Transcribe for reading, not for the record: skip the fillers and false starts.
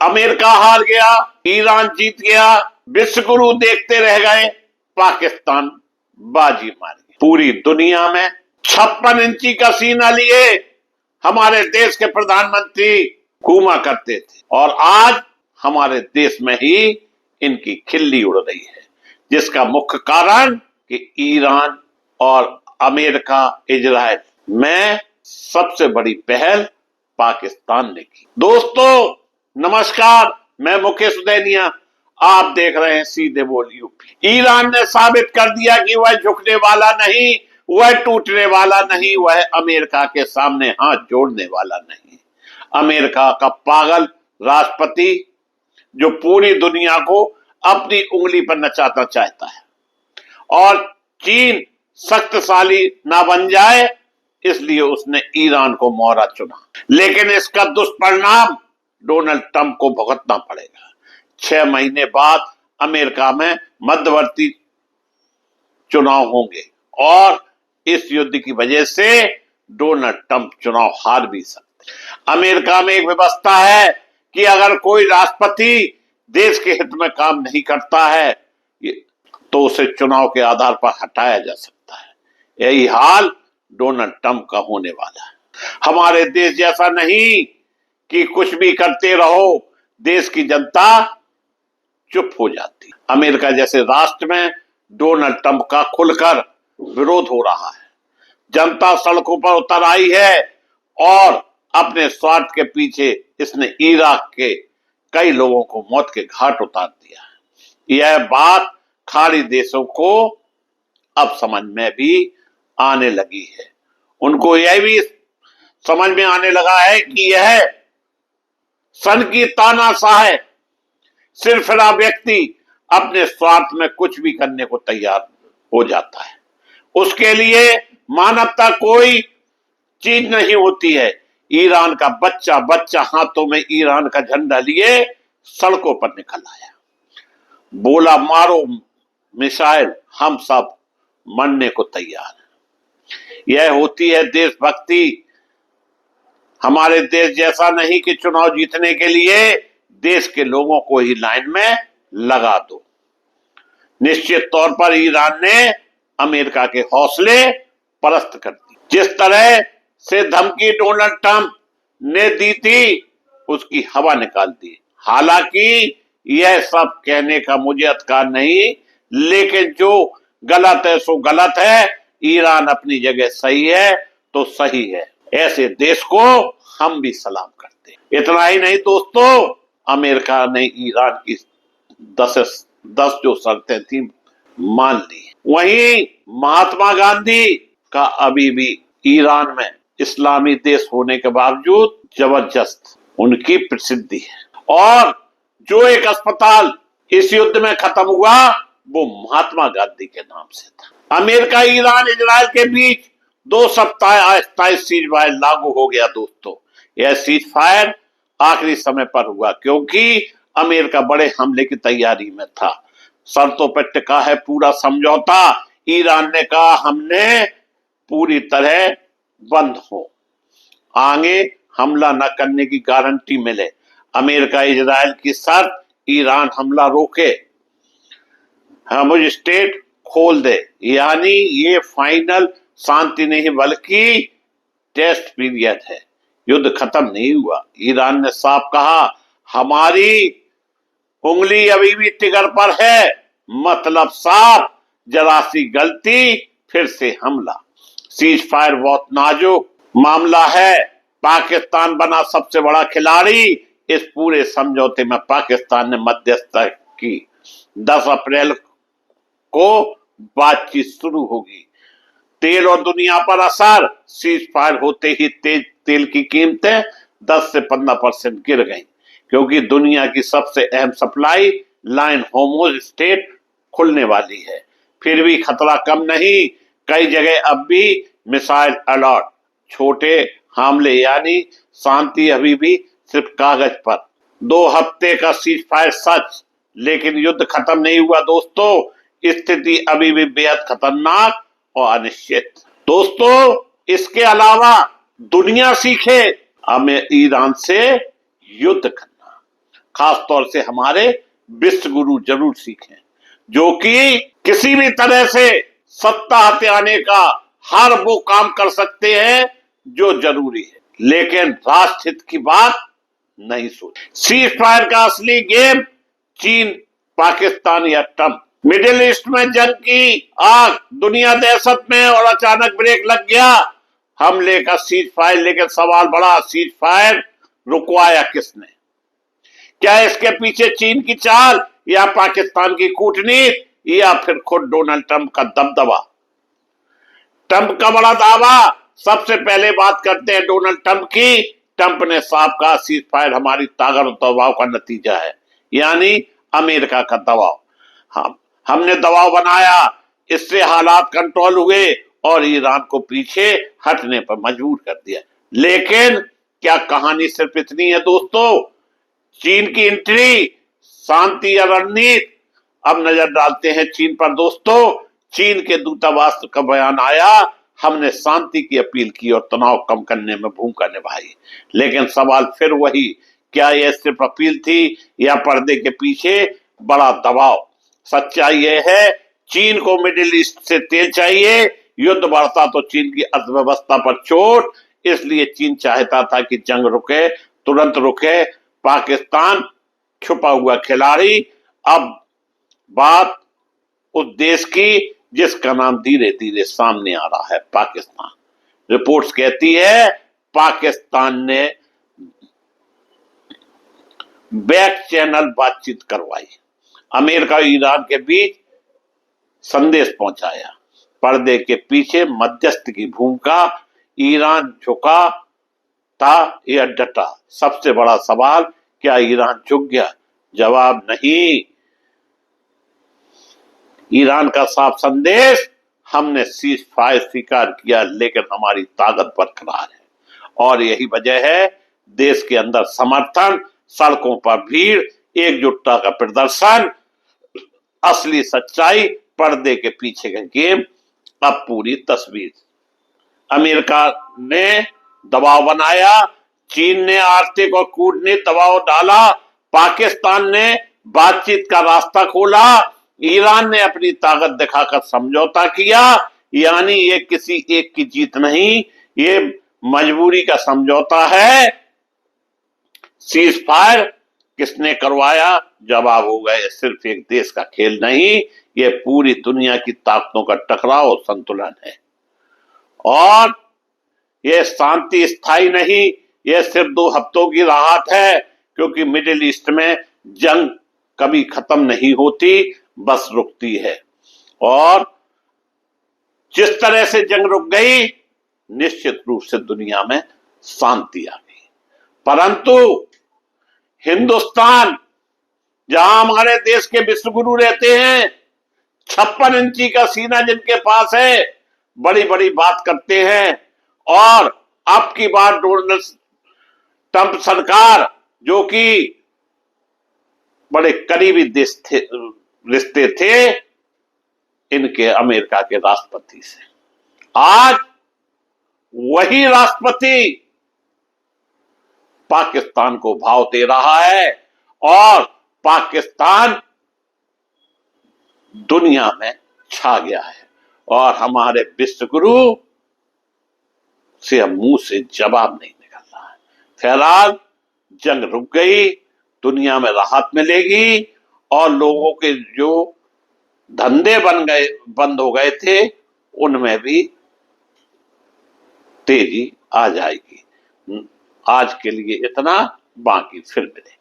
America हार गया, Iran जीत गया, विश्व गुरु देखते रह गए, पाकिस्तान बाजी मार गया। पूरी दुनिया में 56 इंची का सीना लिए हमारे देश के प्रधानमंत्री घूमा करते थे और आज हमारे देश में ही इनकी खिल्ली उड़ रही है, जिसका मुख्य कारण कि ईरान और अमेरिका इजराइल में सबसे बड़ी पहल पाकिस्तान ने की। दोस्तों नमस्कार, मैं मुकेश उदैनिया, आप देख रहे हैं सीधे बोल यूपी। ईरान ने साबित कर दिया कि वह झुकने वाला नहीं, वह टूटने वाला नहीं, वह अमेरिका के सामने हाथ जोड़ने वाला नहीं। अमेरिका का पागल राष्ट्रपति जो पूरी दुनिया को अपनी उंगली पर नचाना चाहता है और चीन शक्तिशाली ना बन जाए, इसलिए उसने ईरान को मोहरा चुना। लेकिन इसका दुष्परिणाम डोनाल्ड ट्रंप को भुगतना पड़ेगा। 6 महीने बाद अमेरिका में मध्यवर्ती चुनाव होंगे और इस युद्ध की वजह से डोनाल्ड ट्रंप चुनाव हार भी सकते। अमेरिका में एक व्यवस्था है कि अगर कोई राष्ट्रपति देश के हित में काम नहीं करता है तो उसे चुनाव के आधार पर हटाया जा सकता है। यही हाल डोनाल्ड ट्रंप का होने वाला है। हमारे देश जैसा नहीं कि कुछ भी करते रहो, देश की जनता चुप हो जाती। अमेरिका जैसे राष्ट्र में डोनाल्ड ट्रंप का खुलकर विरोध हो रहा है। जनता सड़कों पर उतर आई है और अपने स्वार्थ के पीछे इसने इराक के कई लोगों को मौत के घाट उतार दिया है। यह बात खाड़ी देशों को अब समझ में भी आने लगी है। उनको यह भी समझ में आने लगा है कि यह सन की तानाशाह है। सिरफिरा व्यक्ति अपने स्वार्थ में कुछ भी करने को तैयार हो जाता है। उसके लिए मानवता कोई चीज नहीं होती है। ईरान का बच्चा बच्चा हाथों में ईरान का झंडा लिए सड़कों पर निकल आया, बोला मारो मिसाइल, हम सब मरने को तैयार हैं। यह होती है देशभक्ति। हमारे देश जैसा नहीं कि चुनाव जीतने के लिए देश के लोगों को ही लाइन में लगा दो। निश्चित तौर पर ईरान ने अमेरिका के हौसले पस्त कर दी। जिस तरह से धमकी डोनाल्ड ट्रंप ने दी थी उसकी हवा निकाल दी। हालांकि यह सब कहने का मुझे अधिकार नहीं, लेकिन जो गलत है सो गलत है। ईरान अपनी जगह सही है तो सही है। ऐसे देश को हम भी सलाम करते हैं। इतना ही नहीं दोस्तों, अमेरिका ने ईरान की 10 जो शर्तें थी मान ली। वहीं महात्मा गांधी का अभी भी ईरान में इस्लामी देश होने के बावजूद जबरदस्त उनकी प्रसिद्धि है और जो एक अस्पताल इस युद्ध में खत्म हुआ वो महात्मा गांधी के नाम से था। अमेरिका ईरान इजराइल के बीच 2 सप्ताह अस्थायी सीज फायर लागू हो गया। दोस्तों यह सीज फायर आखिरी समय पर हुआ क्योंकि अमेरिका बड़े हमले की तैयारी में था। शर्तों पर टिका है पूरा समझौता। ईरान ने कहा हमने पूरी तरह बंद हो, आगे हमला न करने की गारंटी मिले। अमेरिका इजराइल की शर्त ईरान हमला रोके, हम स्टेट खोल दे। यानी ये फाइनल शांति नहीं बल्कि टेस्ट पीरियड है। युद्ध खत्म नहीं हुआ। ईरान ने साफ कहा हमारी उंगली अभी भी ट्रिगर पर है, मतलब साफ, जरा सी गलती फिर से हमला। सीज फायर बहुत नाजुक मामला है। पाकिस्तान बना सबसे बड़ा खिलाड़ी। इस पूरे समझौते में पाकिस्तान ने मध्यस्थता की। 10 अप्रैल को बातचीत शुरू होगी। तेल और दुनिया पर असर। सीज फायर होते ही तेल की कीमतें 10 से 15% गिर गई क्योंकि दुनिया की सबसे अहम सप्लाई लाइन होर्मुज स्ट्रेट खुलने वाली है। फिर भी खतरा कम नहीं। कई जगह अब भी मिसाइल अलर्ट। छोटे हमले यानी शांति अभी भी सिर्फ कागज पर। 2 हफ्ते का सीज फायर सच, लेकिन युद्ध खत्म नहीं हुआ दोस्तों। स्थिति अभी भी बेहद खतरनाक और अनिश्चित। दोस्तों इसके अलावा दुनिया सीखे हमें ईरान से युद्ध करना। खासतौर से हमारे विश्व गुरु जरूर सीखें, जो कि किसी भी तरह से सत्ता हथियाने का हर वो काम कर सकते हैं जो जरूरी है, लेकिन राष्ट्र हित की बात नहीं सोच। सीज फायर का असली गेम चीन, पाकिस्तान या ट्रंप। मिडिल ईस्ट में जंग की आग, दुनिया दहशत में, और अचानक ब्रेक लग गया हमले का सीज फायर। लेकिन सवाल बड़ा, सीज फायर रुकवाया किसने? क्या इसके पीछे चीन की चाल या पाकिस्तान की कूटनीति या फिर खुद डोनाल्ड ट्रंप का दबदबा? ट्रंप का बड़ा दावा। सबसे पहले बात करते हैं डोनाल्ड ट्रंप की। ट्रंप ने साफ कहा सीज फायर हमारी ताकत और दबाव का नतीजा है, यानी अमेरिका का दबाव। हमने दबाव बनाया, इससे हालात कंट्रोल हुए और ईरान को पीछे हटने पर मजबूर कर दिया। लेकिन क्या कहानी सिर्फ इतनी है दोस्तों? चीन की एंट्री, शांति या रणनीति? अब नजर डालते हैं चीन पर दोस्तों। चीन के दूतावास का बयान आया, हमने शांति की अपील की और तनाव कम करने में भूमिका निभाई। लेकिन सवाल फिर वही, क्या यह सिर्फ अपील थी या पर्दे के पीछे बड़ा दबाव? सच्चाई यह है, चीन को मिडिल ईस्ट से तेल चाहिए। युद्ध बढ़ता तो चीन की अर्थव्यवस्था पर चोट, इसलिए चीन चाहता था कि जंग रुके, तुरंत रुके। पाकिस्तान छुपा हुआ खिलाड़ी। अब बात उस देश की जिसका नाम धीरे धीरे सामने आ रहा है, पाकिस्तान। रिपोर्ट्स कहती है पाकिस्तान ने बैक चैनल बातचीत करवाई, अमेरिका और ईरान के बीच संदेश पहुंचाया, पर्दे के पीछे मध्यस्थ की भूमिका। ईरान झुका था या डटा? सबसे बड़ा सवाल, क्या ईरान झुक गया? जवाब नहीं। ईरान का साफ संदेश, हमने सीज फायर स्वीकार किया, लेकिन हमारी ताकत बरकरार है। और यही वजह है देश के अंदर समर्थन, सड़कों पर भीड़, एकजुटता का प्रदर्शन। असली सच्चाई, पर्दे के पीछे का गेम। अब पूरी तस्वीर। अमेरिका ने दबाव बनाया, चीन ने आर्थिक और कूटनीतिक दबाव डाला, पाकिस्तान ने बातचीत का रास्ता खोला, ईरान ने अपनी ताकत दिखाकर समझौता किया। यानी ये किसी एक की जीत नहीं, ये मजबूरी का समझौता है। सीज फायर किसने करवाया? जवाब होगा, ये सिर्फ एक देश का खेल नहीं, ये पूरी दुनिया की ताकतों का टकराव और संतुलन है। और यह शांति स्थायी नहीं, यह सिर्फ 2 हफ्तों की राहत है, क्योंकि मिडिल ईस्ट में जंग कभी खत्म नहीं होती, बस रुकती है। और जिस तरह से जंग रुक गई, निश्चित रूप से दुनिया में शांति आ गई। परंतु हिंदुस्तान, जहां हमारे देश के विश्व गुरु रहते हैं, 56 इंची का सीना जिनके पास है, बड़ी बड़ी बात करते हैं। और अब की बार डोनाल्ड ट्रंप सरकार, जो कि बड़े करीबी देश थे, रिश्ते थे इनके अमेरिका के राष्ट्रपति से, आज वही राष्ट्रपति पाकिस्तान को भाव दे रहा है और पाकिस्तान दुनिया में छा गया है। और हमारे विश्व गुरु से अब मुंह से जवाब नहीं निकल रहा है। फिलहाल जंग रुक गई, दुनिया में राहत मिलेगी और लोगों के जो धंधे बंद हो गए थे, उनमें भी तेजी आ जाएगी। आज के लिए इतना, बाकी फिर मिलेंगे।